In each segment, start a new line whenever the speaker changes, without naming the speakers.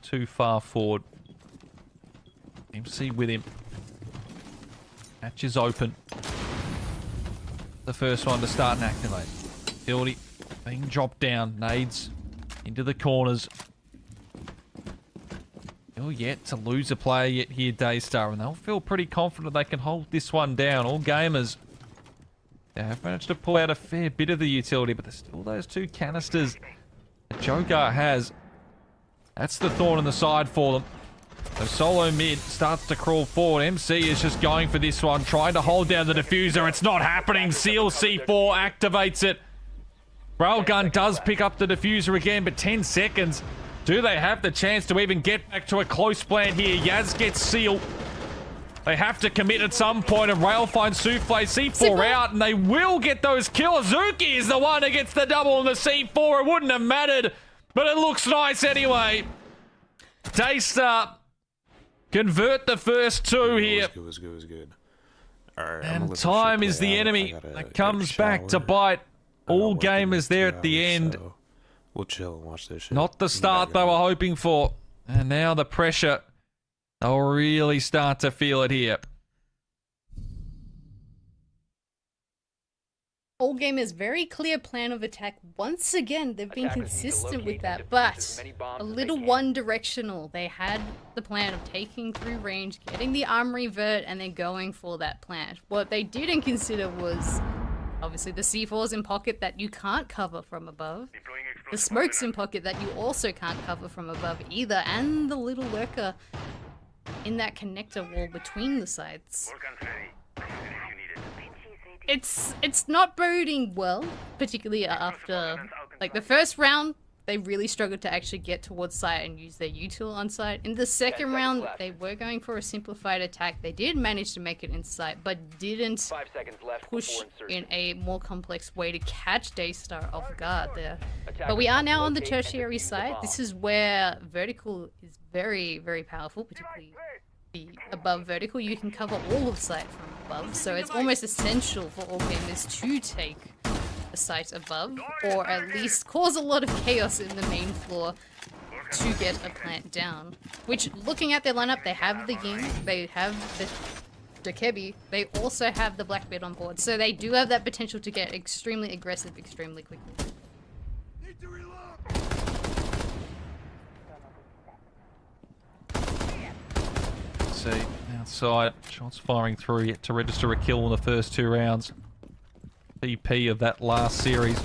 Not too far forward. MC with him. Hatch is open. The first one to start and activate. Fieldy being dropped down. Nades into the corners. Still yet to lose a player yet here, Daystar, and they'll feel pretty confident they can hold this one down. All gamers, they have managed to pull out a fair bit of the utility, but there's still those two canisters that Joker has. That's the thorn in the side for them. So solo mid starts to crawl forward. MC is just going for this one, trying to hold down the diffuser. It's not happening. Seal C4 activates it. Railgun does pick up the diffuser again, but 10 seconds. Do they have the chance to even get back to a close plan here? Yaz gets sealed. They have to commit at some point, and Rail finds Souffle. C4 out, and they will get those kills. Zuki is the one who gets the double on the C4. It wouldn't have mattered, but it looks nice anyway. Daystar convert the first two here.
It was good. All right,
and time is the enemy that comes back to bite. All gamers there at the end.
So we'll chill and watch this shit.
Not the start they were hoping for. And now the pressure. They'll really start to feel it here.
All gamers very clear plan of attack. Once again, they've been consistent with that, but a little one-directional. They had the plan of taking through range, getting the armory vert, and then going for that plant. What they didn't consider was obviously the C4s in pocket that you can't cover from above, the smokes in pocket that you also can't cover from above either, and the little lurker in that connector wall between the sides. It's not boding well, particularly after, like, the first round, they really struggled to actually get towards site and use their util on site. In the second round, they were going for a simplified attack. They did manage to make it in sight, but didn't push in a more complex way to catch Daystar off guard there. But we are now on the tertiary side. This is where vertical is very, very powerful, particularly the above vertical. You can cover all of site from above, so it's almost essential for all gamers to take a site above, or at least cause a lot of chaos in the main floor to get a plant down. Which, looking at their lineup, they have the Ying, they have the Dokebi, they also have the Blackbeard on board, so they do have that potential to get extremely aggressive extremely quickly.
See, outside, shots firing through, yet to register a kill in the first two rounds. BP of that last series.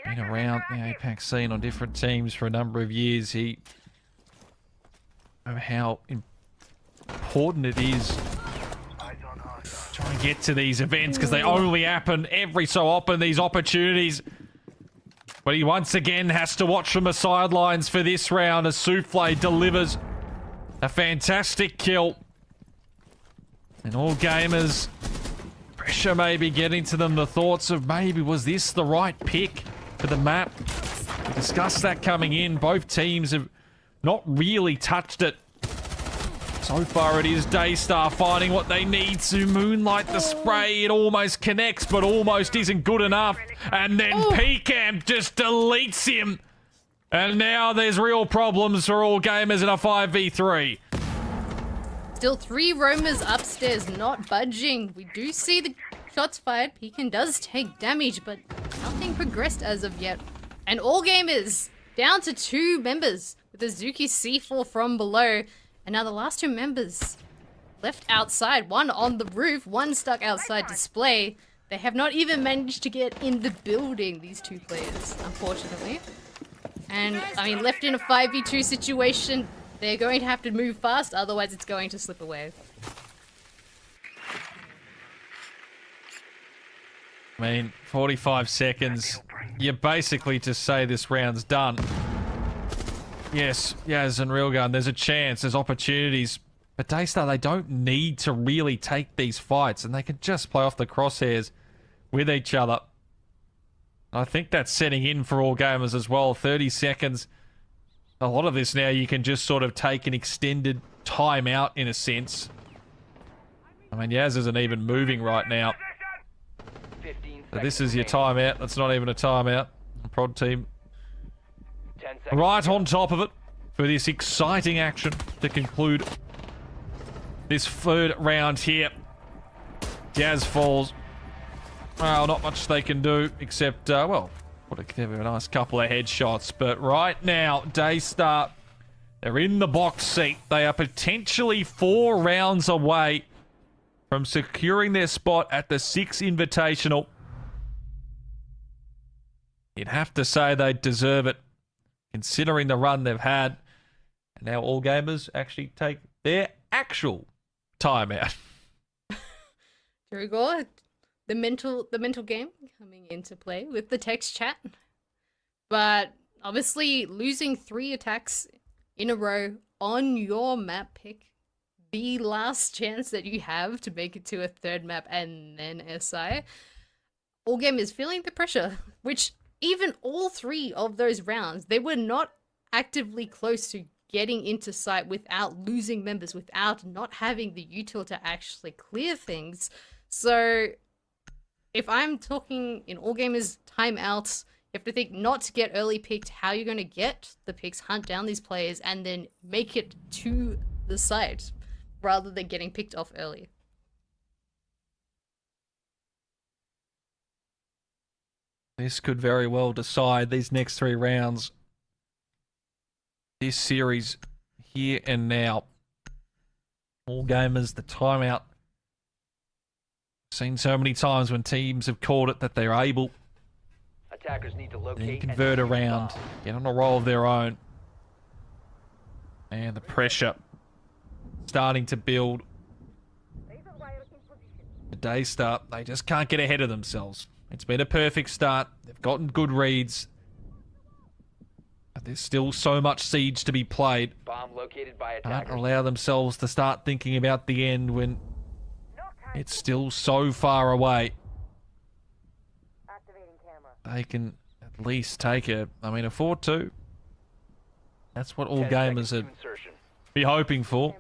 Been around the APAC scene on different teams for a number of years. He knows how important it is to try and get to these events, because they only happen every so often, these opportunities. But he once again has to watch from the sidelines for this round as Souffle delivers a fantastic kill. And all gamers, pressure may be getting to them. The thoughts of maybe, was this the right pick for the map? We discussed that coming in. Both teams have not really touched it. So far it is Daystar finding what they need to. Moonlight the spray, it almost connects, but almost isn't good enough. And then PCAM just deletes him. And now there's real problems for all gamers in a 5v3.
Still 3 roamers upstairs, not budging. We do see the shots fired. Pekin does take damage, but nothing progressed as of yet. And all gamers down to 2 members with the Zuki C4 from below. And now the last 2 members left outside. One on the roof, one stuck outside display. They have not even managed to get in the building, these 2 players, unfortunately. And, I mean, left in a 5v2 situation, they're going to have to move fast, otherwise it's going to slip away.
I mean, 45 seconds. You basically just say this round's done. Yes, Yaz and Railgun, there's a chance, there's opportunities. But Daystar, they don't need to really take these fights, and they can just play off the crosshairs with each other. I think that's setting in for all gamers as well. 30 seconds. A lot of this now you can just sort of take an extended time out in a sense. I mean, Yaz isn't even moving right now. So this is your timeout. That's not even a timeout. The prod team
10 seconds.
right on top of it for this exciting action to conclude this third round here. Jazz falls. Well, not much they can do except, well, give a nice couple of headshots. But right now, Daystar, they're in the box seat. They are potentially 4 rounds away from securing their spot at the 6 Invitational. You'd have to say they deserve it, considering the run they've had. And now all gamers actually take their actual timeout.
Here we go. The mental game coming into play with the text chat. But obviously losing 3 attacks in a row on your map pick, the last chance that you have to make it to a 3rd map and then SI. All game is feeling the pressure, which even all 3 of those rounds, they were not actively close to getting into sight without losing members, without not having the util to actually clear things. So if I'm talking in all gamers timeouts, you have to think not to get early picked, how you're going to get the picks, hunt down these players, and then make it to the site rather than getting picked off early.
This could very well decide these next 3 rounds. This series here and now. All gamers, the timeout. Seen so many times when teams have called it that they're able
Attackers need to
to
locate
convert
and
around, get on a roll of their own. And the pressure starting to build. The Daystar, they just can't get ahead of themselves. It's been a perfect start. They've gotten good reads. But there's still so much siege to be played.
bomb located by
Can't
attackers.
allow themselves to start thinking about the end when it's still so far away. They can at least take a 4-2. That's what all
10
gamers
seconds to
would
insertion.
be hoping for.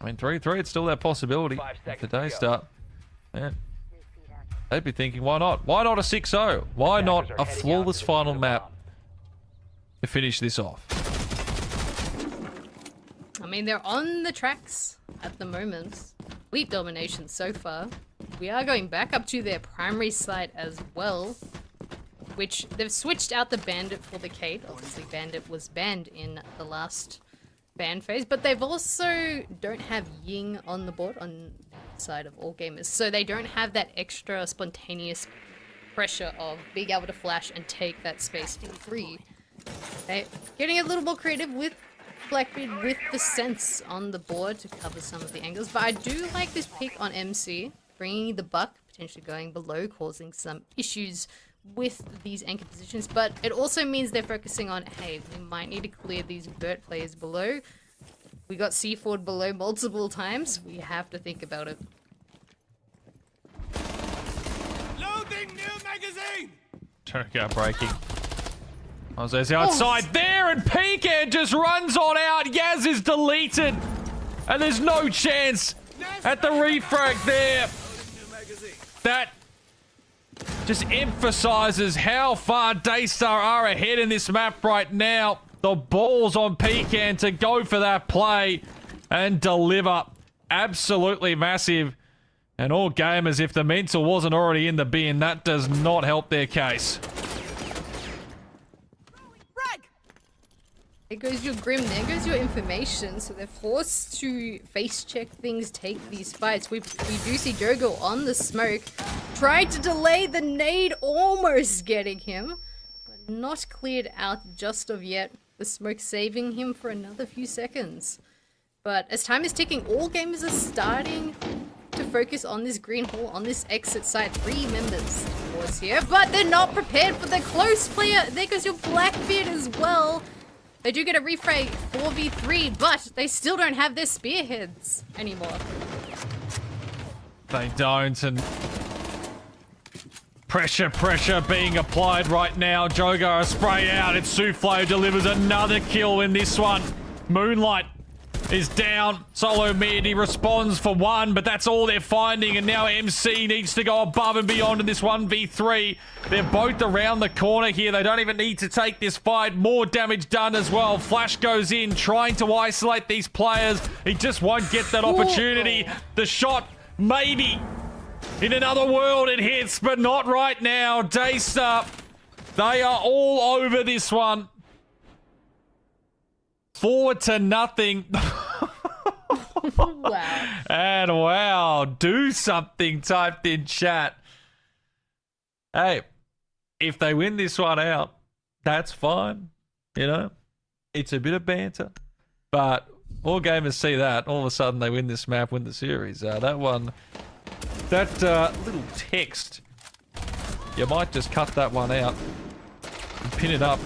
3-3, it's still that possibility.
5
If the
seconds
day
to go.
start. Yeah. They'd be thinking, why not? Why not a 6-0? Why not
Attackers
a
are heading out
flawless
to
final
defuse the
map
bomb.
to finish this off?
I mean, they're on the tracks at the moment. Complete domination so far. We are going back up to their primary site as well, which they've switched out the Bandit for the Kate. Obviously, Bandit was banned in the last ban phase, but they've also don't have Ying on the board on the side of all gamers, so they don't have that extra spontaneous pressure of being able to flash and take that space for free. They're getting a little more creative with Blackbeard with the sense on the board to cover some of the angles, but I do like this pick on MC, bringing the buck, potentially going below, causing some issues with these anchor positions, but it also means they're focusing on, hey, we might need to clear these Burt players below. We got C4 below multiple times, we have to think about it.
Loading new magazine!
Turnout breaking. Jose's outside there, and Pecan just runs on out. Yaz is deleted, and there's no chance at the refrag there. That just emphasizes how far Daystar are ahead in this map right now. The ball's on Pecan to go for that play and deliver. Absolutely massive. And all gamers, if the mental wasn't already in the bin, that does not help their case.
There goes your Grim, there goes your information, so they're forced to face check things, take these fights. We do see Jogo on the smoke, trying to delay the nade, almost getting him, but not cleared out just of yet. The smoke saving him for another few seconds. But as time is ticking, all gamers are starting to focus on this green hole, on this exit side. 3 members towards here, but they're not prepared for the close player. There goes your Blackbeard as well. They do get a refray 4v3, but they still don't have their spearheads anymore.
They don't, and pressure being applied right now. Jogo a spray out. It's Soufflo delivers another kill in this one. Moonlight is down. Solo mid, he responds for one, but that's all they're finding. And now MC needs to go above and beyond in this 1v3. They're both around the corner here. They don't even need to take this fight. More damage done as well. Flash goes in, trying to isolate these players. He just won't get that opportunity. The shot, maybe. In another world it hits, but not right now. Daystar, they are all over this one. 4-0.
Wow.
And wow, do something typed in chat. Hey, if they win this one out, that's fine. You know, it's a bit of banter. But all gamers see that. All of a sudden they win this map, win the series. That one, that little text, you might just cut that one out and pin it up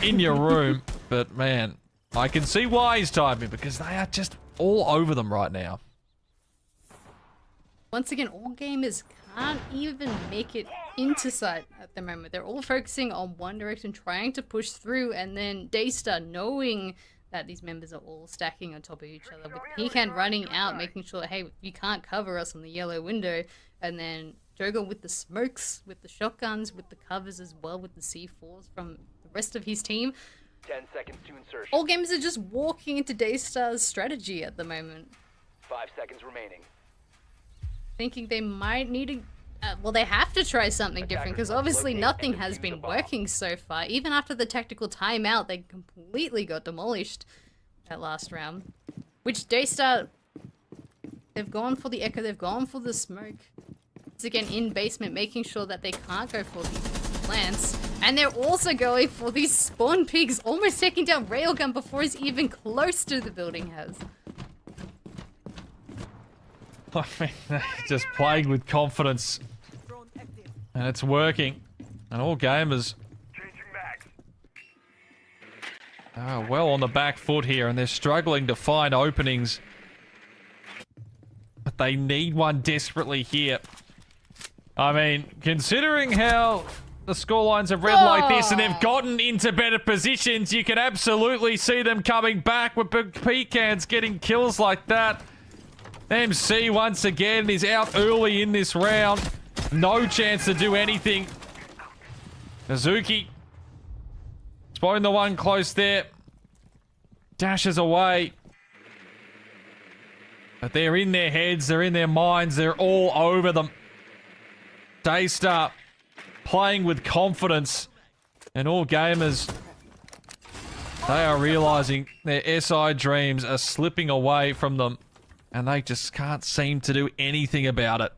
in your room. But man, I can see why he's typing, because they are just all over them right now.
Once again, all gamers can't even make it into sight at the moment. They're all focusing on one direction, trying to push through, and then Daystar, knowing that these members are all stacking on top of each other, with Pecan running out, making sure, hey, you can't cover us on the yellow window, and then Joker with the smokes, with the shotguns, with the covers as well, with the C4s from the rest of his team.
10 seconds to insertion.
All gamers are just walking into Daystar's strategy at the moment.
5 seconds remaining.
Thinking they might need to... well, they have to try something different, because obviously nothing has been working so far. Even after the tactical timeout, they completely got demolished that last round. Which Daystar... They've gone for the echo, they've gone for the smoke. Once again, in basement, making sure that they can't go for these plants. And they're also going for these spawn pigs, almost taking down Railgun before he's even close to the building has.
I mean, they're just playing with confidence. And it's working. And all gamers are well on the back foot here, and they're struggling to find openings. But they need one desperately here. I mean, considering how the scorelines have read like this and they've gotten into better positions, you can absolutely see them coming back with big pecans getting kills like that. MC once again is out early in this round. No chance to do anything. Mizuki spotting the one close there. Dashes away. But they're in their heads, they're in their minds, they're all over them. Daystar playing with confidence, and all gamers, they are realizing their SI dreams are slipping away from them, and they just can't seem to do anything about it.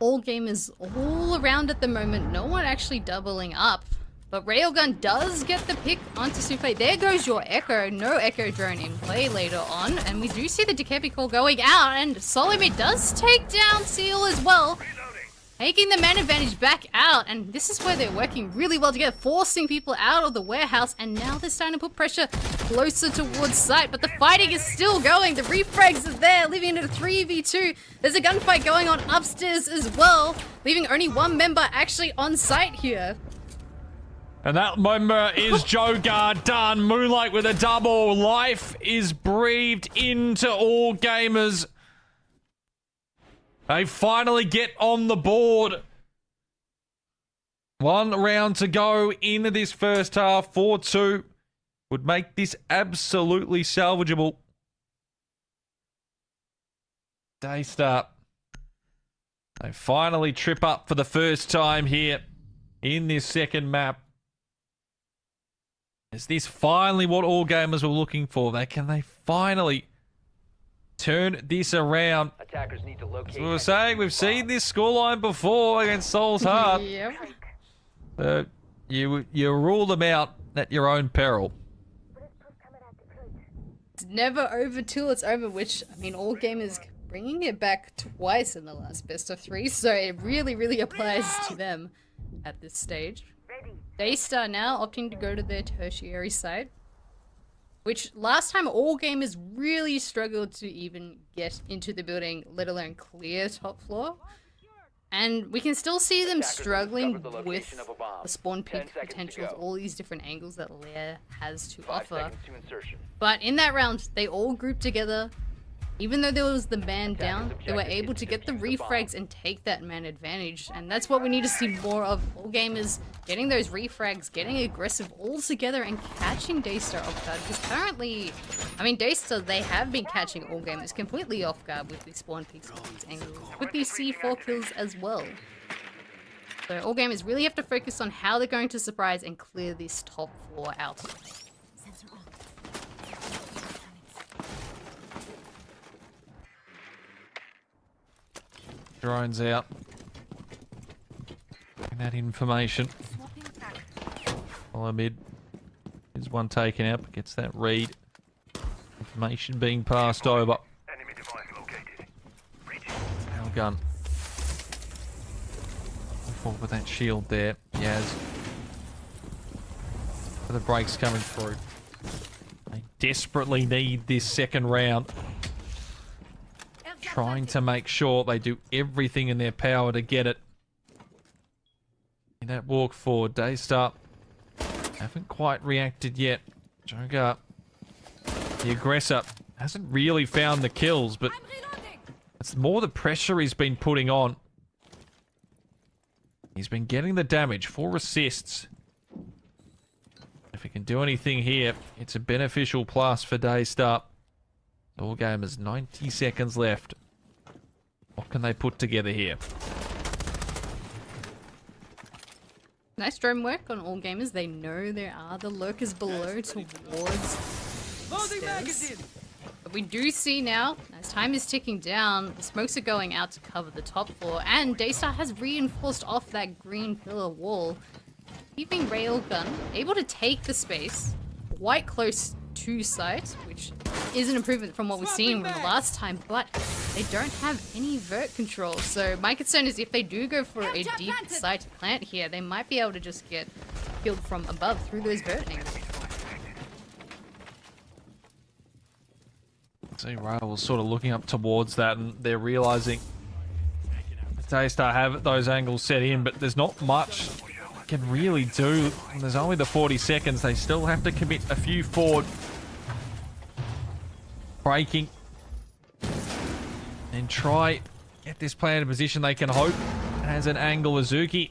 All gamers all around at the moment, no one actually doubling up. But Railgun does get the pick onto Souffle. There goes your Echo. No Echo drone in play later on. And we do see the Dekepi call going out. And Solomid does take down Seal as well. Taking the man advantage back out. And this is where they're working really well together. Forcing people out of the warehouse. And now they're starting to put pressure closer towards site. But the fighting is still going. The refrags are there. Leaving it a 3v2. There's a gunfight going on upstairs as well. Leaving only one member actually on site here.
And that member is Jogar done. Moonlight with a double. Life is breathed into all gamers. They finally get on the board. One round to go into this first half. 4-2 would make this absolutely salvageable. Daystar. They finally trip up for the first time here in this second map. Is this finally what all gamers were looking for? Can they finally turn this around?
Attackers need to locate.
As we were saying, we've seen this scoreline before against Soul's Heart.
Yep.
You rule them out at your own peril.
It's never over till it's over, which, I mean, all gamers bringing it back twice in the last best of 3, so it really, really applies to them at this stage. Daystar now opting to go to their tertiary site, which last time all gamers really struggled to even get into the building, let alone clear top floor. And we can still see them
Attackers have
struggling
discovered the
with
location of a bomb.
the spawn
10
peak
seconds to
potentials,
go.
all these different angles that Lair has to
5
offer.
seconds to insertion.
But in that round, they all grouped together. Even though there was the man down, they were
objective
able
is
to
to
get the
defuse the
refrags
bomb.
and take that man advantage. And that's what we need to see more of. All gamers getting those refrags, getting aggressive all together and catching Daystar off guard. Because currently, I mean, Daystar, they have been catching all gamers completely off guard with these spawn peaks, with these angles, with these C4 kills as well. So all gamers really have to focus on how they're going to surprise and clear this top floor out.
Drones out. Getting that information. Follow mid. There's one taken out, but gets that read. Information being passed over.
Enemy device located.
Now gun. Forward with that shield there. Yaz. The breaks coming through. They desperately need this second round. Trying to make sure they do everything in their power to get it. In that walk forward, Daystar haven't quite reacted yet. Joker, the aggressor, hasn't really found the kills, but it's more the pressure he's been putting on. He's been getting the damage, 4 assists. If he can do anything here, it's a beneficial plus for Daystar. All gamers, 90 seconds left. What can they put together here?
Nice drone work on all gamers. They know there are the lurkers below towards stairs. But we do see now, as time is ticking down, the smokes are going out to cover the top floor, and Daystar has reinforced off that green pillar wall, leaving Railgun able to take the space quite close to site, which is an improvement from what we've seen from the last time, but they don't have any vert control. So my concern is if they do go for a deep site plant here, they might be able to just get killed from above through those vert angles.
See, Rail was sort of looking up towards that, and they're realizing Daystar have those angles set in, but there's not much they can really do. There's only the 40 seconds. They still have to commit a few forward. Breaking. And try get this player in a position they can hope has an angle. Azuki.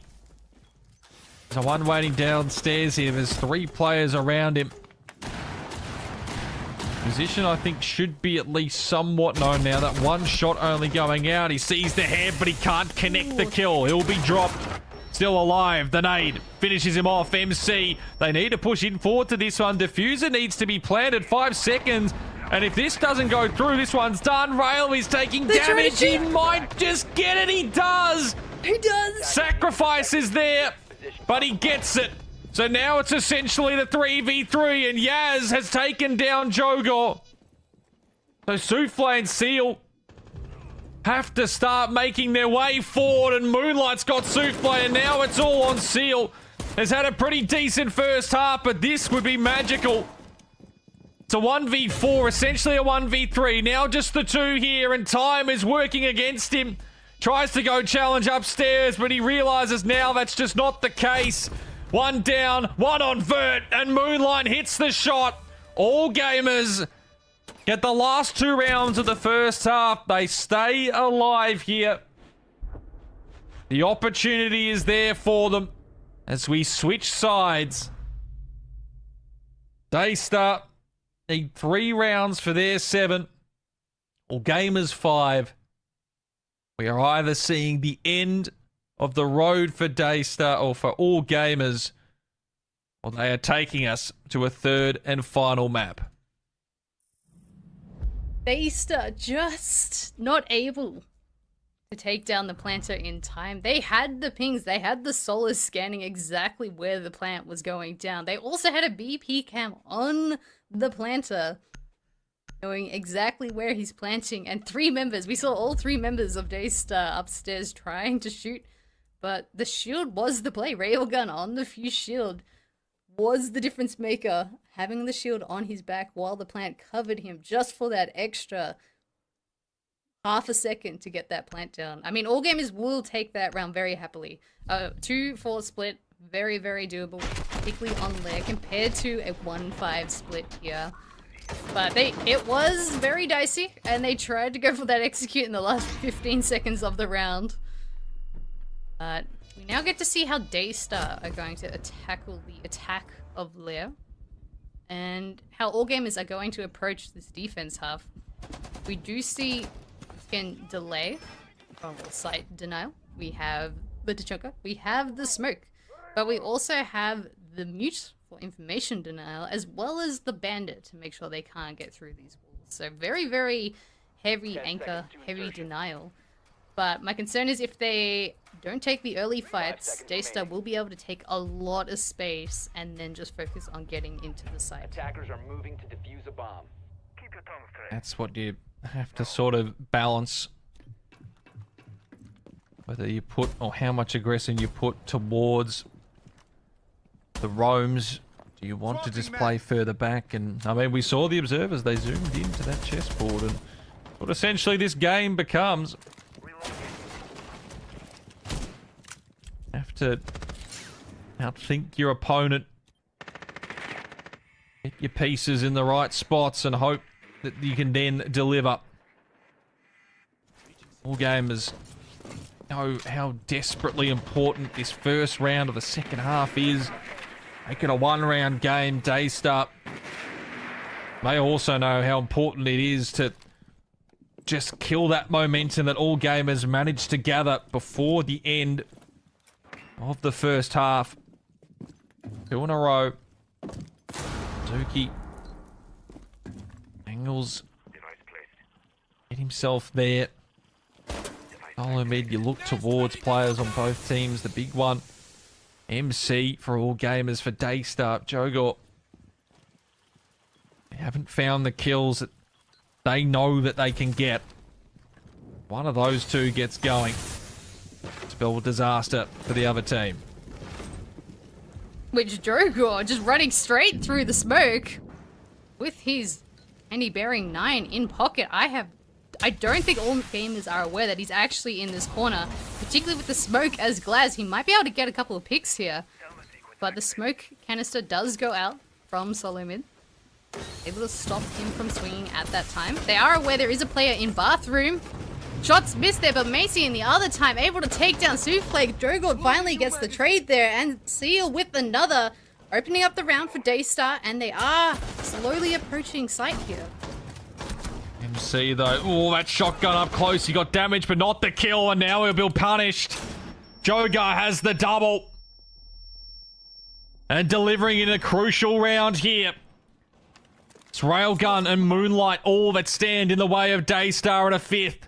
There's a one waiting downstairs here. There's 3 players around him. Position, I think, should be at least somewhat known now. That one shot only going out. He sees the head, but he can't connect the kill. He'll be dropped. Still alive. The nade finishes him off. MC, they need to push in forward to this one. Diffuser needs to be planted. 5 seconds. And if this doesn't go through, this one's done. Rail is taking damage. He might just get it. He does.
He does.
Sacrifice is there, but he gets it. So now it's essentially the 3v3, and Yaz has taken down Jogor. So Souffle and Seal have to start making their way forward, and Moonlight's got Souffle, and now it's all on Seal. Has had a pretty decent first half, but this would be magical. It's a 1v4, essentially a 1v3. Now just the 2 here, and time is working against him. Tries to go challenge upstairs, but he realizes now that's just not the case. 1 down, 1 on vert, and Moonlight hits the shot. All gamers get the last 2 rounds of the first half. They stay alive here. The opportunity is there for them as we switch sides. Daystar need 3 rounds for their 7. All gamers 5. We are either seeing the end of the road for Daystar or for all gamers, or they are taking us to a 3rd and final map.
Daystar just not able to take down the planter in time. They had the pings, they had the solar scanning exactly where the plant was going down. They also had a BP cam on the planter, knowing exactly where he's planting, and 3 members. We saw all 3 members of Daystar upstairs trying to shoot, but the shield was the play. Railgun on the fuse shield was the difference maker. Having the shield on his back while the plant covered him just for that extra half a second to get that plant down. I mean, all gamers will take that round very happily. 2-4 split, very, very doable, particularly on Lair compared to a 1-5 split here. But it was very dicey, and they tried to go for that execute in the last 15 seconds of the round. But we now get to see how Daystar are going to tackle the attack of Lair, and how all gamers are going to approach this defense half. We do see, again, delay from site denial. We have the Tachanka, we have the smoke, but we also have the mute for information denial, as well as the bandit to make sure they can't get through these walls. So very, very heavy anchor, heavy denial. But my concern is if they don't take the early fights, Daystar will be able to take a lot of space and then just focus on getting into the site.
Attackers are moving to defuse a bomb.
Keep your tongue straight.
That's what you have to sort of balance. Whether you put, or how much aggression you put towards the roams. Do you want to just play further back? And I mean, we saw the observers, they zoomed into that chessboard, and what essentially this game becomes. Have to outthink your opponent, get your pieces in the right spots, and hope that you can then deliver. All gamers know how desperately important this first round of the second half is. Make it a one-round game. Daystar may also know how important it is to just kill that momentum that all gamers managed to gather before the end of the first half. 2 in a row. Zuki. Angles. Get himself there. Solo mid, you look towards players on both teams. The big one. MC for all gamers for Daystar. Jogor. They haven't found the kills that they know that they can get. One of those two gets going. Spell disaster for the other team.
Which Jogor just running straight through the smoke with his handy-bearing 9 in pocket. I don't think all gamers are aware that he's actually in this corner, particularly with the smoke as Glaz. He might be able to get a couple of picks here, but the smoke canister does go out from solo mid, able to stop him from swinging at that time. They are aware there is a player in bathroom. Shots missed there, but Macy in the other time able to take down Souffle. Jogor finally gets the trade there, and Seal with another, opening up the round for Daystar, and they are slowly approaching site here.
MC though, oh, that shotgun up close, he got damage but not the kill, and now he'll be punished. Jogor has the double. And delivering in a crucial round here. It's Railgun and Moonlight all that stand in the way of Daystar at a 5th.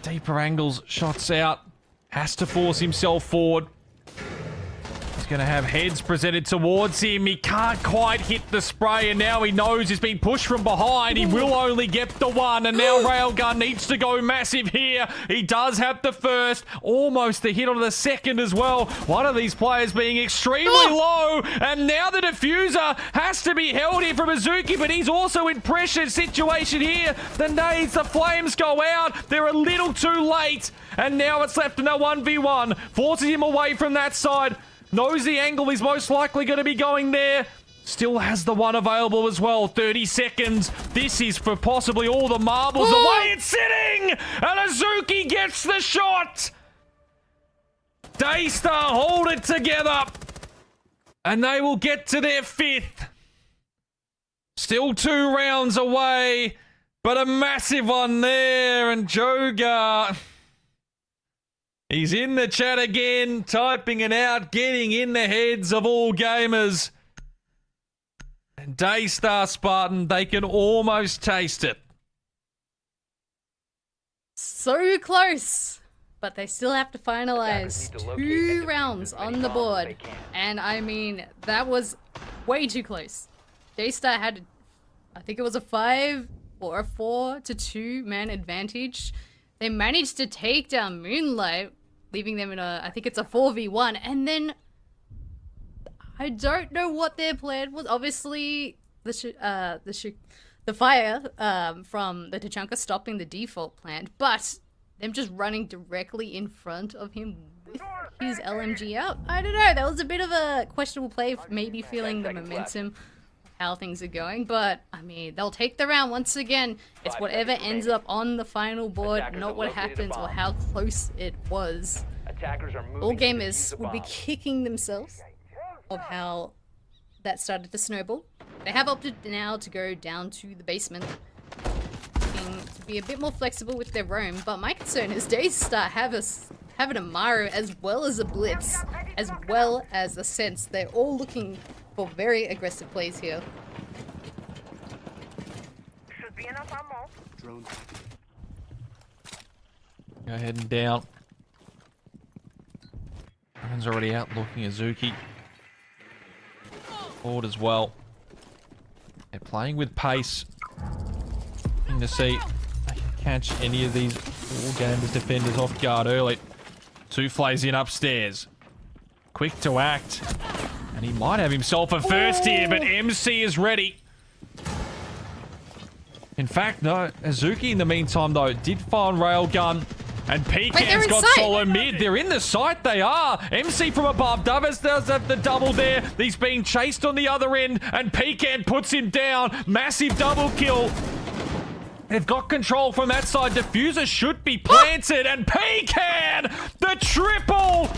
Deeper angles, shots out. Has to force himself forward. He's going to have heads presented towards him. He can't quite hit the spray, and now he knows he's been pushed from behind. He will only get the one, and now Railgun needs to go massive here. He does have the first, almost the hit on the second as well. One of these players being extremely low, and now the diffuser has to be held here from Azuki, but he's also in pressured situation here. The nades, the flames go out. They're a little too late, and now it's left in a 1v1. Forces him away from that side. Knows the angle is most likely going to be going there. Still has the one available as well. 30 seconds. This is for possibly all the marbles. The way it's sitting! And Azuki gets the shot! Daystar hold it together. And they will get to their 5th. Still 2 rounds away. But a massive one there. And Jogor... he's in the chat again, typing it out, getting in the heads of all gamers. And Daystar Spartan, they can almost taste it.
So close, but they still have to finalize 2 rounds on the board. And I mean, that was way too close. Daystar had, I think it was a 5 or a 4 to 2 man advantage. They managed to take down Moonlight, leaving them in a, I think it's a 4v1, and then I don't know what their plan was. Obviously, the the fire from the Tachanka stopping the default plant, but them just running directly in front of him with his LMG out. I don't know, that was a bit of a questionable play, maybe feeling the momentum of how things are going, but I mean, they'll take the round once again. It's whatever ends up on the final board, not what happens or how close it was.
Attackers are moving
All
to defuse
gamers
the
would be
bomb.
kicking themselves of how that started to snowball. They have opted now to go down to the basement, looking to be a bit more flexible with their roam, but my concern is Daystar have an Amaru as well as a Blitz, as well as a Sense. They're all looking for very aggressive plays here.
Should be enough ammo.
Go ahead and down. One's already out looking at Zuki. Forward as well. They're playing with pace. Looking to see if they can catch any of these All Gamers defenders off guard early. Two flays in upstairs. Quick to act. And he might have himself a first here, but MC is ready. In fact, no, Azuki in the meantime though did find railgun. And Pecan's got
sight.
solo mid. They're in the sight. They are. MC from above. Davis does have the double there. He's being chased on the other end. And Pecan puts him down. Massive double kill. They've got control from that side. Diffuser should be planted. And Pecan, the triple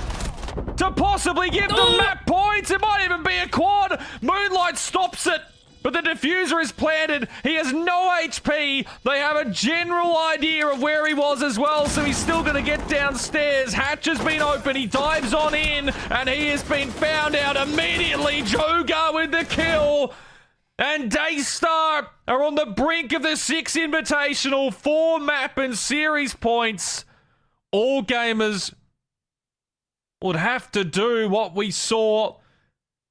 to possibly give them map points. It might even be a quad. Moonlight stops it. But the diffuser is planted. He has no HP. They have a general idea of where he was as well, so he's still going to get downstairs. Hatch has been open. He dives on in, and he has been found out immediately. Joga with the kill. And Daystar are on the brink of the 6 Invitational. 4 map and series points. All Gamers would have to do what we saw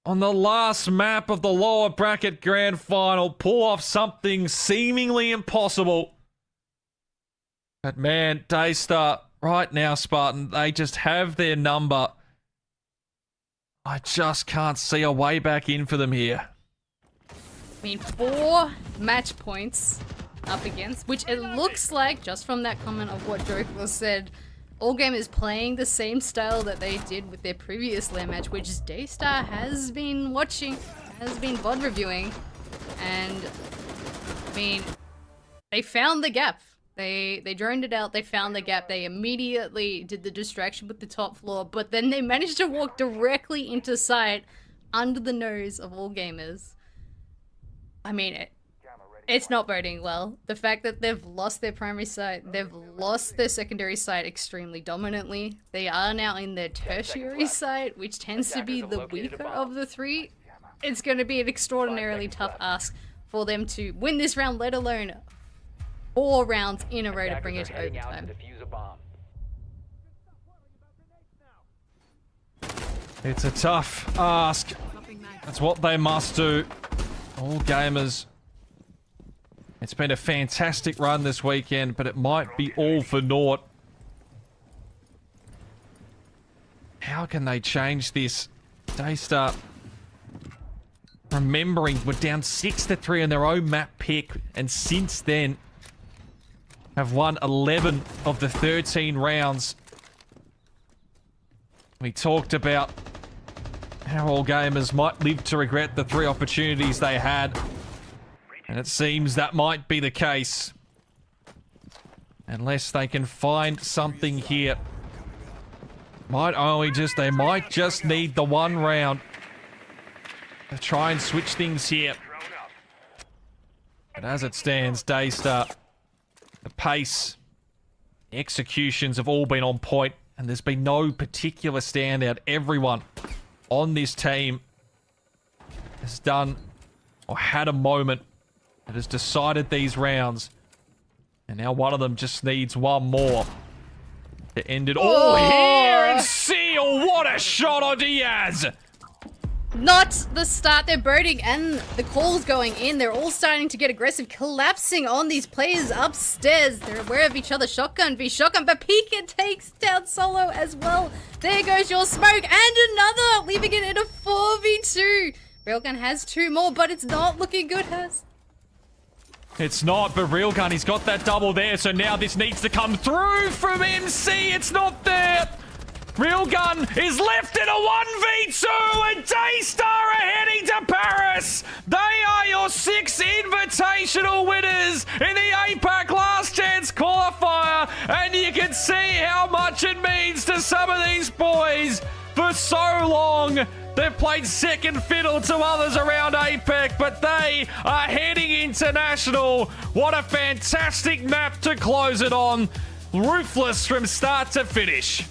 on the last map of the lower bracket grand final, pull off something seemingly impossible. But man, Daystar, right now, Spartan, they just have their number. I just can't see a way back in for them here.
I mean, 4 match points up against, which it looks like, just from that comment of what Joker said, All Game is playing the same style that they did with their previous LAN match, which is Daystar has been watching, has been VOD reviewing, and I mean, they found the gap. They droned it out, they found the gap, they immediately did the distraction with the top floor, but then they managed to walk directly into sight under the nose of All Gamers. I mean, it's not boding well. The fact that they've lost their primary site, they've lost their secondary site extremely dominantly. They are now in their tertiary site, which tends to be the weaker of the 3. It's going to be an extraordinarily tough ask for them to win this round, let alone 4 rounds in a row to bring it to
heading out to
overtime.
defuse a bomb.
It's a tough ask. That's what they must do. All Gamers. It's been a fantastic run this weekend, but it might be all for naught. How can they change this? Daystar, remembering, we're down 6-3 on their own map pick, and since then have won 11 of the 13 rounds. We talked about how All Gamers might live to regret the 3 opportunities they had. And it seems that might be the case. Unless they can find something here. They might just need the 1 round to try and switch things here. But as it stands, Daystar, the pace, the executions have all been on point, and there's been no particular standout. Everyone on this team has done or had a moment that has decided these rounds. And now one of them just needs 1 more to end it all here. And Seal, what a shot on Diaz!
Not the start they're birding and the calls going in. They're all starting to get aggressive, collapsing on these players upstairs. They're aware of each other. Shotgun v shotgun, but Pika takes down Solo as well. There goes your smoke and another, leaving it in a 4v2. Railgun has 2 more, but it's not looking good, Has.
It's not, but Railgun, he's got that double there, so now this needs to come through from MC. It's not there. Railgun is left in a 1v2, and Daystar are heading to Paris. They are your 6 Invitational winners in the APAC Last Chance Qualifier, and you can see how much it means to some of these boys. For so long, they've played second fiddle to others around APEC, but they are heading international. What a fantastic map to close it on. Ruthless from start to finish.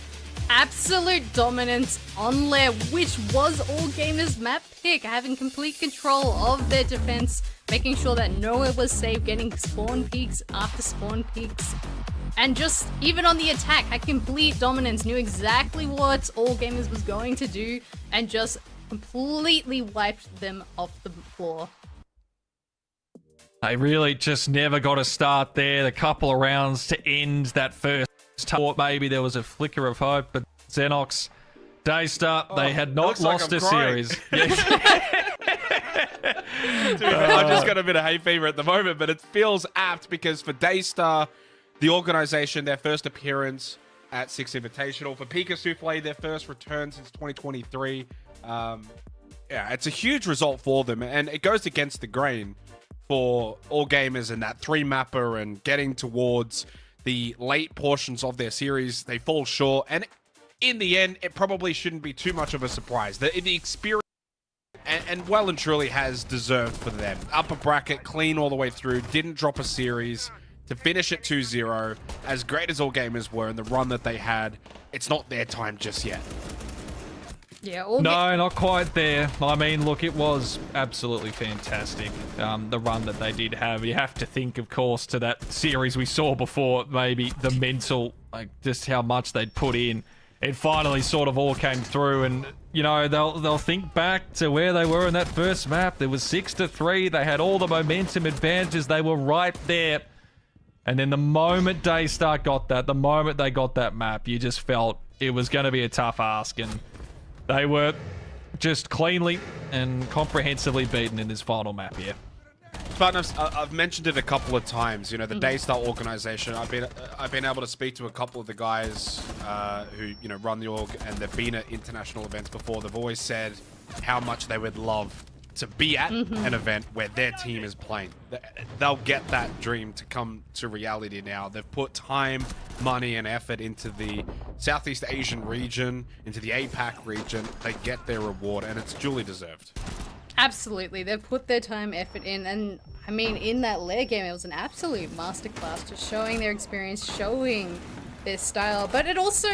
Absolute dominance on Lair, which was All Gamers' map pick, having complete control of their defense, making sure that nowhere was safe, getting spawn peaks after spawn peaks. And just, even on the attack, had complete dominance, knew exactly what All Gamers was going to do, and just completely wiped them off the floor.
They really just never got a start there. A couple of rounds to end that first. Thought maybe there was a flicker of hope, but Xenox, Daystar, they had not lost a series.
Dude, I've just got a bit of hay fever at the moment, but it feels apt because for Daystar, the organization, their first appearance at 6 Invitational. For Pika Souffle, their first return since 2023. Yeah, it's a huge result for them, and it goes against the grain for All Gamers in that 3-mapper and getting towards the late portions of their series. They fall short, and in the end, it probably shouldn't be too much of a surprise. The experience and well and truly has deserved for them. Upper bracket, clean all the way through, didn't drop a series. To finish at 2-0, as great as All Gamers were in the run that they had, it's not their time just yet.
Yeah,
no, not quite there. I mean, look, it was absolutely fantastic, the run that they did have. You have to think, of course, to that series we saw before, maybe the mental, like, just how much they'd put in. It finally sort of all came through, and, you know, they'll think back to where they were in that first map. There was 6-3. They had all the momentum advantages. They were right there. And then the moment Daystar got that, the moment they got that map, you just felt it was going to be a tough ask, and they were just cleanly and comprehensively beaten in this final map here.
Spartan, I've mentioned it a couple of times. You know, the Daystar organization. I've been able to speak to a couple of the guys who run the org, and they've been at international events before. They've always said how much they would love to be at an event where their team is playing. They'll get that dream to come to reality now. They've put time, money, and effort into the Southeast Asian region, into the APAC region. They get their reward, and it's duly deserved.
Absolutely, they've put their time, effort in, and I mean, in that Lair game, it was an absolute masterclass, just showing their experience, showing their style. But it also,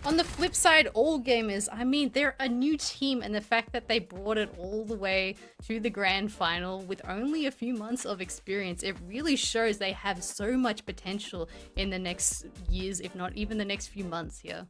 on the flip side, All Gamers, I mean, they're a new team, and the fact that they brought it all the way to the grand final with only a few months of experience, it really shows they have so much potential in the next years, if not even the next few months here.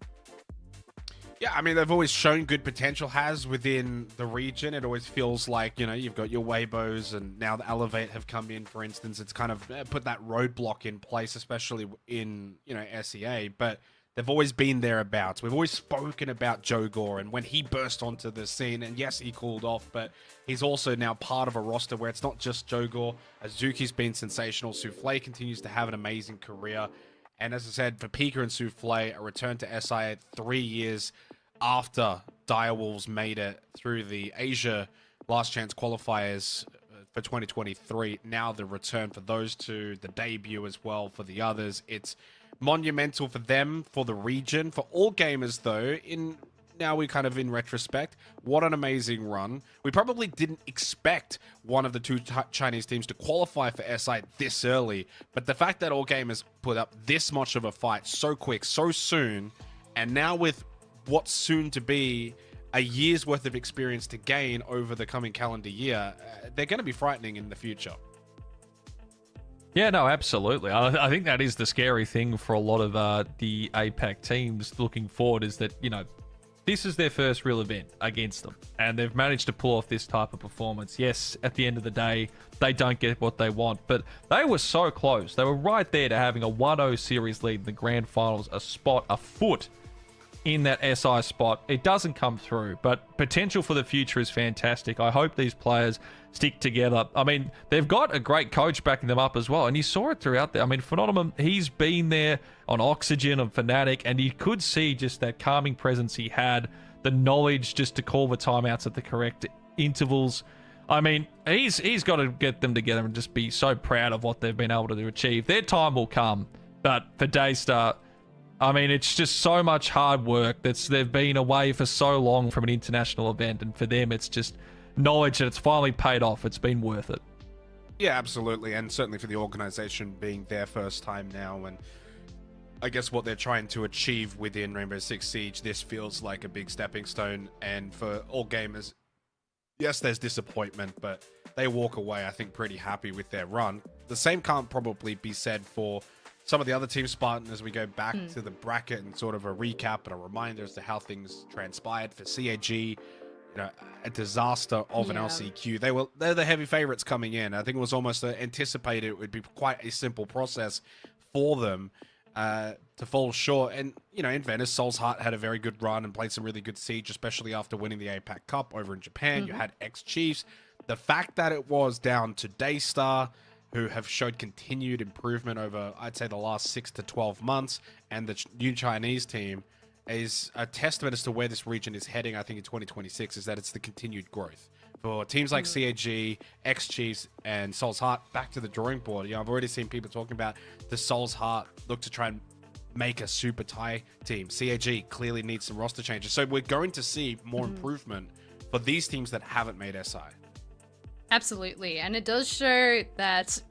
Yeah, I mean, they've always shown good potential within the region. It always feels like, you've got your Weibos, and now the Elevate have come in, for instance. It's kind of put that roadblock in place, especially in, SEA. But they've always been thereabouts. We've always spoken about Joe Gore, and when he burst onto the scene, and yes, he cooled off, but he's also now part of a roster where it's not just Joe Gore. Azuki's been sensational. Souffle continues to have an amazing career. And as I said, for Pika and Souffle, a return to SI 3 years after Direwolves made it through the Asia Last Chance Qualifiers for 2023. Now the return for those two, the debut as well for the others. It's monumental for them, for the region. For All Gamers, though, now we kind of in retrospect, what an amazing run. We probably didn't expect one of the two Chinese teams to qualify for SI this early, but the fact that All Gamers put up this much of a fight so quick, so soon, and now with what's soon to be a year's worth of experience to gain over the coming calendar year, they're going to be frightening in the future.
Yeah, no, absolutely. I think that is the scary thing for a lot of the APAC teams looking forward, is that, this is their first real event against them, and they've managed to pull off this type of performance. Yes, at the end of the day, they don't get what they want, but they were so close. They were right there to having a 1-0 series lead in the grand finals, a foot in that SI spot, it doesn't come through. But potential for the future is fantastic. I hope these players stick together. I mean, they've got a great coach backing them up as well, and you saw it throughout there. I mean, Phenomenon, he's been there on Oxygen and Fnatic, and you could see just that calming presence he had, the knowledge just to call the timeouts at the correct intervals. I mean, he's got to get them together and just be so proud of what they've been able to achieve. Their time will come, but for Daystar, I mean, it's just so much hard work. They've been away for so long from an international event, and for them, it's just knowledge that it's finally paid off. It's been worth it.
Yeah, absolutely, and certainly for the organization being their first time now, and I guess what they're trying to achieve within Rainbow Six Siege, this feels like a big stepping stone. And for all gamers, yes, there's disappointment, but they walk away, I think, pretty happy with their run. The same can't probably be said for some of the other teams, Spartan, as we go back to the bracket and sort of a recap and a reminder as to how things transpired for CAG. You know, a disaster of an LCQ. They're the heavy favorites coming in. I think it was almost anticipated it would be quite a simple process for them to fall short. And, you know, in Venice, Soul's Heart had a very good run and played some really good Siege, especially after winning the APAC Cup over in Japan. You had ex-Chiefs. The fact that it was down to Daystar, who have showed continued improvement over, I'd say, the last 6 to 12 months, and the new Chinese team, is a testament as to where this region is heading, I think, in 2026, is that it's the continued growth. For teams like CAG, ex-Chiefs, and Soul's Heart, back to the drawing board. You know, I've already seen people talking about the Soul's Heart look to try and make a super tie team. CAG clearly needs some roster changes. So we're going to see more improvement for these teams that haven't made SI.
Absolutely, and it does show that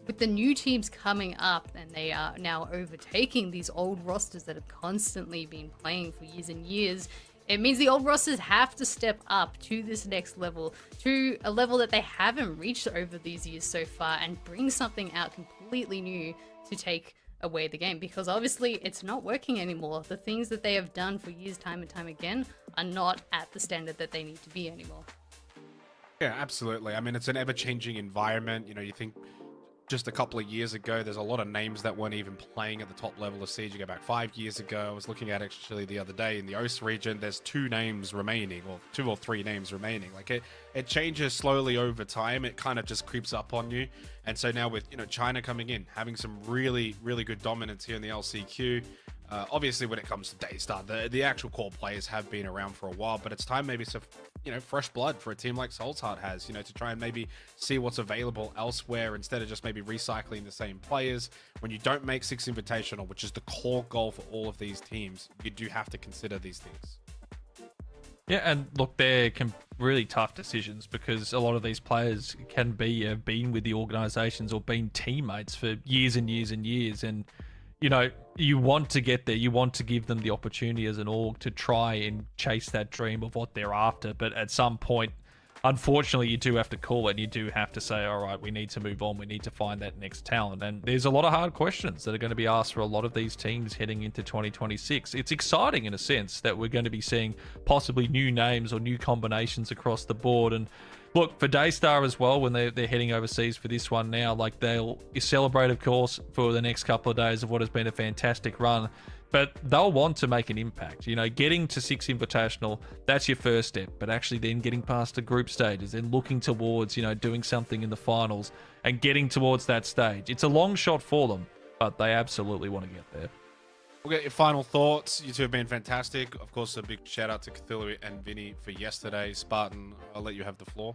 with the new teams coming up, and they are now overtaking these old rosters that have constantly been playing for years and years, it means the old rosters have to step up to this next level, to a level that they haven't reached over these years so far, and bring something out completely new to take away the game, because obviously it's not working anymore. The things that they have done for years, time and time again, are not at the standard that they need to be anymore.
Yeah, absolutely. I mean, it's an ever-changing environment. You know, you think just a couple of years ago, there's a lot of names that weren't even playing at the top level of Siege. You go back 5 years ago, I was looking at actually the other day in the OS region, there's 2 names remaining, or 2 or 3 names remaining. Like it changes slowly over time. It kind of just creeps up on you. And so now with, you know, China coming in, having some really, really good dominance here in the LCQ. Obviously, when it comes to Daystar, the actual core players have been around for a while, but it's time maybe to, you know, fresh blood for a team like Soul's Heart has, you know, to try and maybe see what's available elsewhere instead of just maybe recycling the same players. When you don't make 6 Invitational, which is the core goal for all of these teams, you do have to consider these things.
Yeah, and look, they're really tough decisions because a lot of these players can be been with the organizations or been teammates for years and years and years, and you know, you want to get there. You want to give them the opportunity as an org to try and chase that dream of what they're after. But at some point, unfortunately, you do have to call it. And you do have to say, all right, we need to move on. We need to find that next talent. And there's a lot of hard questions that are going to be asked for a lot of these teams heading into 2026. It's exciting in a sense that we're going to be seeing possibly new names or new combinations across the board. And look, for Daystar as well, when they're heading overseas for this one now, like they'll celebrate, of course, for the next couple of days of what has been a fantastic run, but they'll want to make an impact. You know, getting to 6 Invitational, that's your first step, but actually then getting past the group stages and looking towards, you know, doing something in the finals and getting towards that stage. It's a long shot for them, but they absolutely want to get there.
We'll get your final thoughts. You two have been fantastic. Of course, a big shout out to Cthulhu and Vinny for yesterday. Spartan, I'll let you have the floor.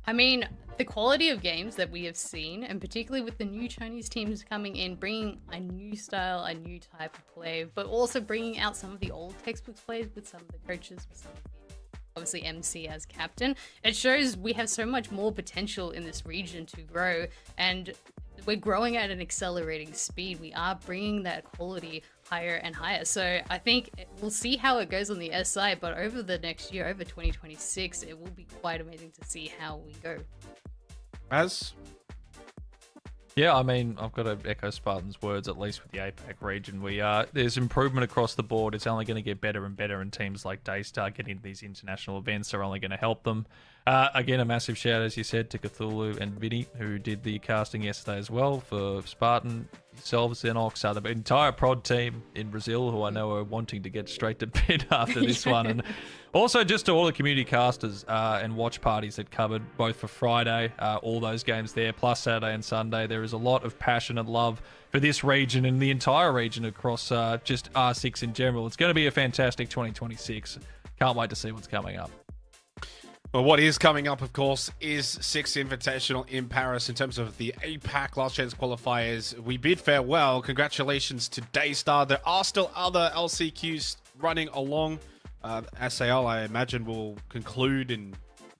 I mean, the quality of games that we have seen, and particularly with the new Chinese teams coming in, bringing a new style, a new type of play, but also bringing out some of the old textbooks plays with some of the coaches, with some of the, obviously, MC as captain. It shows we have so much more potential in this region to grow, and we're growing at an accelerating speed. We are bringing that quality higher and higher. So I think we'll see how it goes on the SI, but over the next year, over 2026, it will be quite amazing to see how we go.
As?
Yeah, I mean, I've got to echo Spartan's words, at least with the APAC region. There's improvement across the board. It's only going to get better and better, and teams like Daystar getting into these international events are only going to help them. Again, a massive shout, as you said, to Cthulhu and Vinny, who did the casting yesterday as well for Spartan. yourselves, Xenox, the entire prod team in Brazil, who I know are wanting to get straight to bed after this one, and also just to all the community casters and watch parties that covered both for Friday, all those games there, plus Saturday and Sunday. There is a lot of passion and love for this region and the entire region across just R6 in general. It's going to be a fantastic 2026. Can't wait to see what's coming up.
Well, what is coming up, of course, is Six Invitational in Paris in terms of the APAC Last Chance Qualifiers. We bid farewell. Congratulations to Daystar. There are still other LCQs running along. SAL, I imagine, will conclude in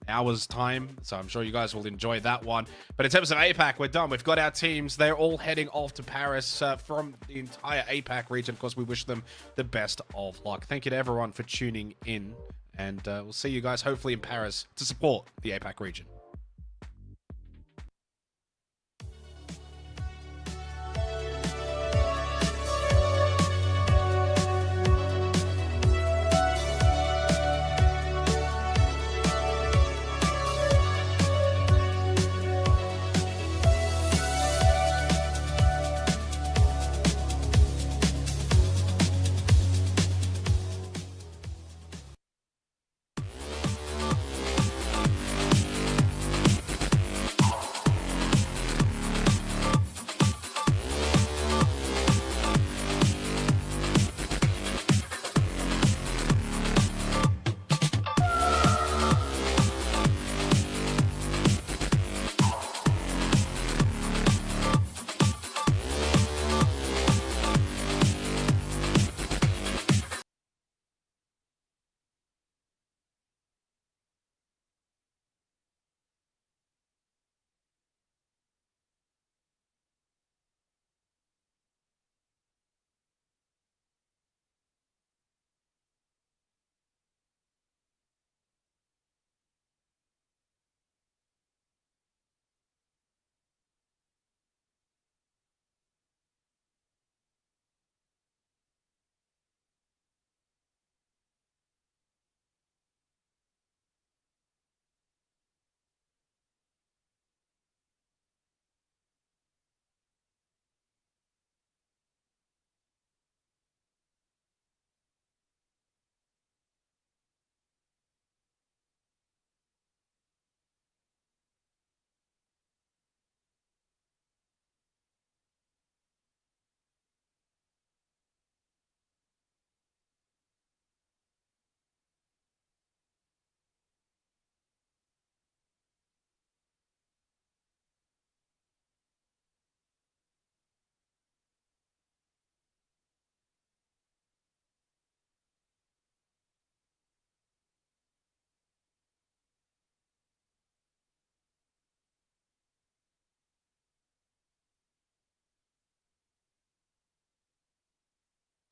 hours' time, so I'm sure you guys will enjoy that one. But in terms of APAC, we're done. We've got our teams. They're all heading off to Paris from the entire APAC region. Of course, we wish them the best of luck. Thank you to everyone for tuning in. And we'll see you guys hopefully in Paris to support the APAC region.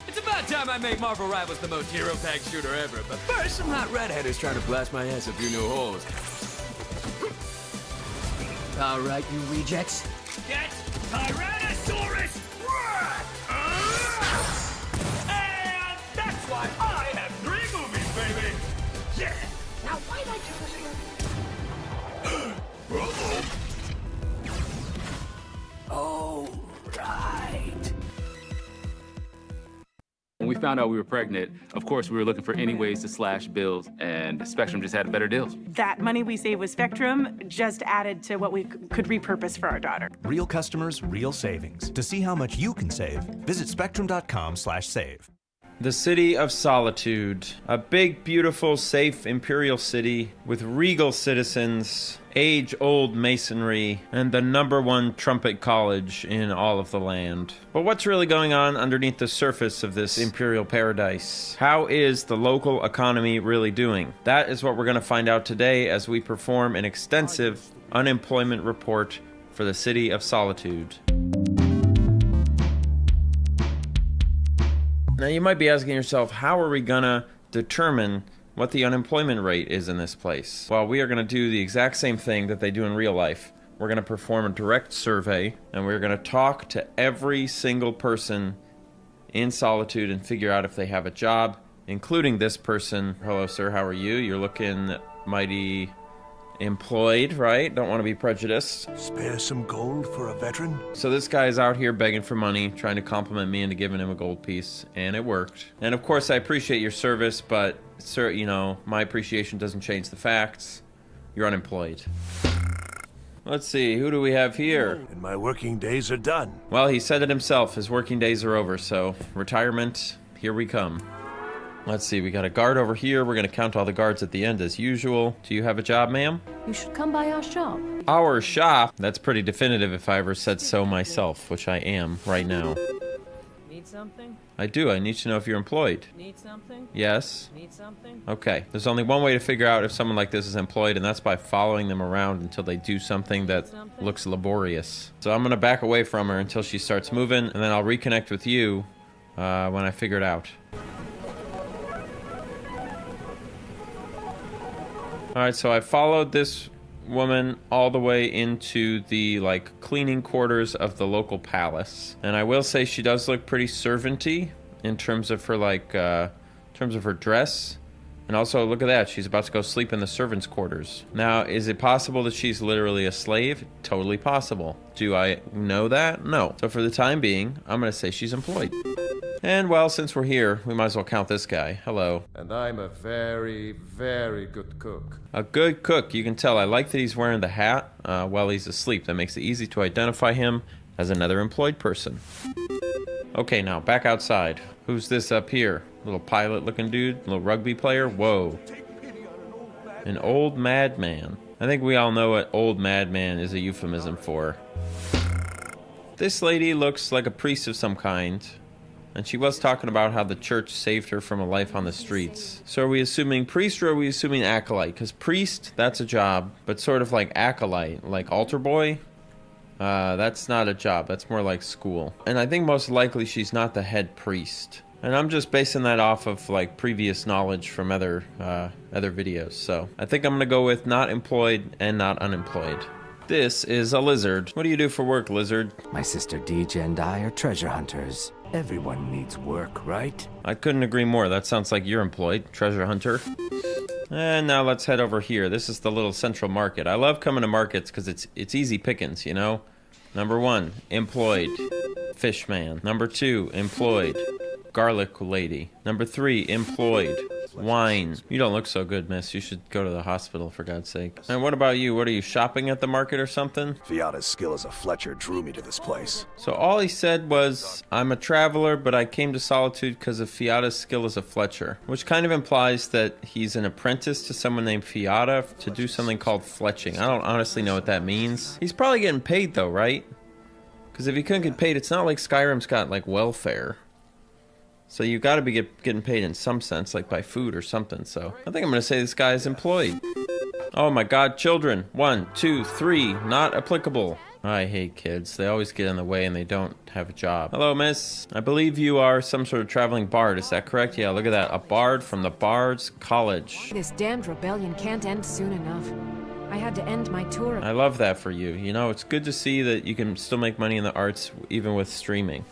It's about time I make Marvel Rivals the most hero pack shooter ever, but first some hot redheaders trying to blast my ass a few new holes. All right, you rejects. Get Tyrannosaurus! And that's why I have 3 movies, baby! Yeah!
Now why'd I do this again?
Oh, right. When we found out we were pregnant, of course, we were looking for any ways to slash bills, and Spectrum just had better deals.
That money we saved with Spectrum just added to what we could repurpose for our daughter.
Real customers, real savings. To see how much you can save, visit spectrum.com/save.
The City of Solitude. A big, beautiful, safe imperial city with regal citizens, age-old masonry, and the #1 trumpet college in all of the land. But what's really going on underneath the surface of this imperial paradise? How is the local economy really doing? That is what we're going to find out today as we perform an extensive unemployment report for the City of Solitude. Now you might be asking yourself, how are we gonna determine what the unemployment rate is in this place? Well, we are gonna do the exact same thing that they do in real life. We're gonna perform a direct survey, and we're gonna talk to every single person in Solitude and figure out if they have a job, including this person. Hello, sir, how are you? You're looking mighty employed, right? Don't want to be prejudiced.
Spare some gold for a veteran?
So this guy is out here begging for money, trying to compliment me into giving him a gold piece, and it worked. And of course, I appreciate your service, but, sir, you know, my appreciation doesn't change the facts. You're unemployed. Let's see, who do we have here?
And my working days are done.
Well, he said it himself. His working days are over, so retirement, here we come. Let's see, we got a guard over here. We're going to count all the guards at the end as usual. Do you have a job, ma'am?
You should come by our shop.
Our shop? That's pretty definitive if I ever said so myself, which I am right now.
Need something?
I do. I need to know if you're employed.
Need something?
Yes?
Need something?
Okay. There's only one way to figure out if someone like this is employed, and that's by following them around until they do something that looks laborious. So I'm going to back away from her until she starts moving, and then I'll reconnect with you when I figure it out. Alright, so I followed this woman all the way into the, like, cleaning quarters of the local palace. And I will say she does look pretty servant-y in terms of her, like, in terms of her dress. And also, look at that, she's about to go sleep in the servants' quarters. Now, is it possible that she's literally a slave? Totally possible. Do I know that? No. So for the time being, I'm gonna say she's employed. And, well, since we're here, we might as well count this guy. Hello.
And I'm a very, very good cook.
A good cook. You can tell. I like that he's wearing the hat while he's asleep. That makes it easy to identify him as another employed person. Okay, now, back outside. Who's this up here? Little pilot-looking dude? Little rugby player? Whoa. An old madman. I think we all know what old madman is a euphemism for. This lady looks like a priest of some kind. And she was talking about how the church saved her from a life on the streets. So are we assuming priest or are we assuming acolyte? Because priest, that's a job, but sort of like acolyte, like altar boy, that's not a job. That's more like school. And I think most likely she's not the head priest. And I'm just basing that off of like previous knowledge from other videos. So I think I'm gonna go with not employed and not unemployed. This is a lizard. What do you do for work, lizard?
My sister Deej and I are treasure hunters. Everyone needs work, right?
I couldn't agree more. That sounds like you're employed, treasure hunter. And now let's head over here. This is the little central market. I love coming to markets because it's easy pickings, you know? Number 1, employed, fish man. Number 2, employed, garlic lady. Number 3, employed, wine. You don't look so good, miss. You should go to the hospital, for God's sake. And what about you? What are you, shopping at the market or something?
Fiata's skill as a Fletcher drew me to this place.
So all he said was, I'm a traveler, but I came to Solitude because of Fiata's skill as a Fletcher. Which kind of implies that he's an apprentice to someone named Fiata to do something called fletching. I don't honestly know what that means. He's probably getting paid though, right? Because if he couldn't get paid, it's not like Skyrim's got like welfare. So you got to be getting paid in some sense, like by food or something. So I think I'm going to say this guy is employed. Oh my God, children. 1, 2, 3, not applicable. I hate kids. They always get in the way and they don't have a job. Hello, miss. I believe you are some sort of traveling bard. Is that correct? Yeah, look at that. A bard from the Bard's College.
This damned rebellion can't end soon enough. I had to end my tour.
I love that for you. You know, it's good to see that you can still make money in the arts even with streaming.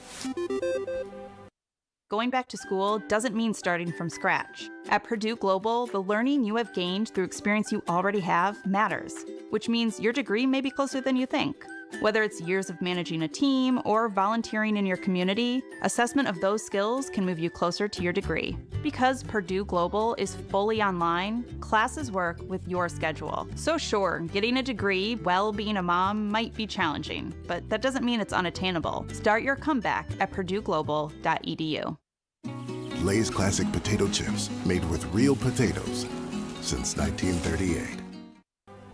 Going back to school doesn't mean starting from scratch. At Purdue Global, the learning you have gained through experience you already have matters, which means your degree may be closer than you think. Whether it's years of managing a team or volunteering in your community, assessment of those skills can move you closer to your degree. Because Purdue Global is fully online, classes work with your schedule. So sure, getting a degree while being a mom might be challenging, but that doesn't mean it's unattainable. Start your comeback at purdueglobal.edu.
Lay's classic potato chips, made with real potatoes since 1938.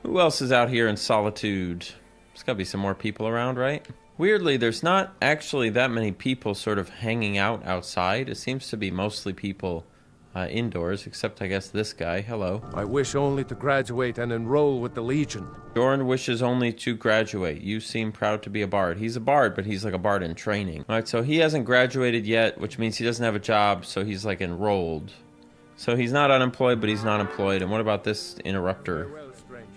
Who else is out here in Solitude? There's gotta be some more people around, right? Weirdly, there's not actually that many people sort of hanging out outside. It seems to be mostly people indoors, except I guess this guy. Hello.
I wish only to graduate and enroll with the Legion.
Doran wishes only to graduate. You seem proud to be a bard. He's a bard, but he's like a bard in training. All right, so he hasn't graduated yet, which means he doesn't have a job, so he's like enrolled. So he's not unemployed, but he's not employed. And what about this interrupter?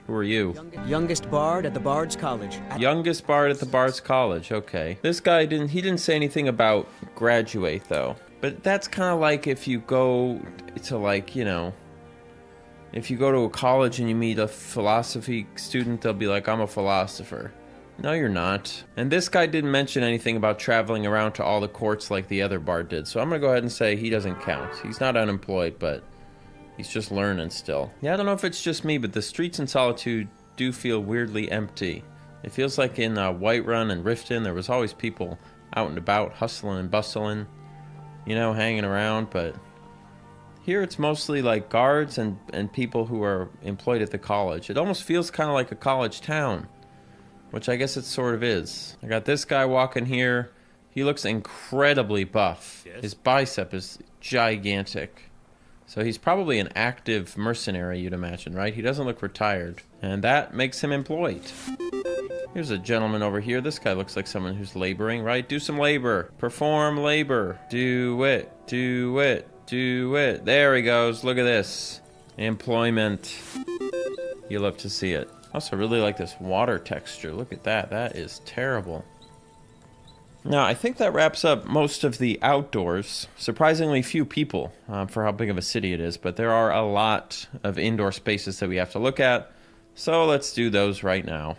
Who are you?
Youngest bard at the Bard's College.
Youngest bard at the Bard's College, okay. This guy didn't say anything about graduate, though. But that's kind of like if you go to, like, you know, if you go to a college and you meet a philosophy student, they'll be like, I'm a philosopher. No, you're not. And this guy didn't mention anything about traveling around to all the courts like the other bard did, so I'm gonna go ahead and say he doesn't count. He's not unemployed, but he's just learning still. Yeah, I don't know if it's just me, but the streets in Solitude do feel weirdly empty. It feels like in Whiterun and Riften, there was always people out and about, hustling and bustling, you know, hanging around, but here it's mostly like guards and people who are employed at the college. It almost feels kind of like a college town, which I guess it sort of is. I got this guy walking here. He looks incredibly buff. Yes. His bicep is gigantic. So he's probably an active mercenary, you'd imagine, right? He doesn't look retired, and that makes him employed. Here's a gentleman over here. This guy looks like someone who's laboring, right? Do some labor. Perform labor. Do it. Do it. Do it. There he goes. Look at this. Employment. You love to see it. I also really like this water texture. Look at that. That is terrible. Now, I think that wraps up most of the outdoors. Surprisingly few people for how big of a city it is, but there are a lot of indoor spaces that we have to look at. So let's do those right now.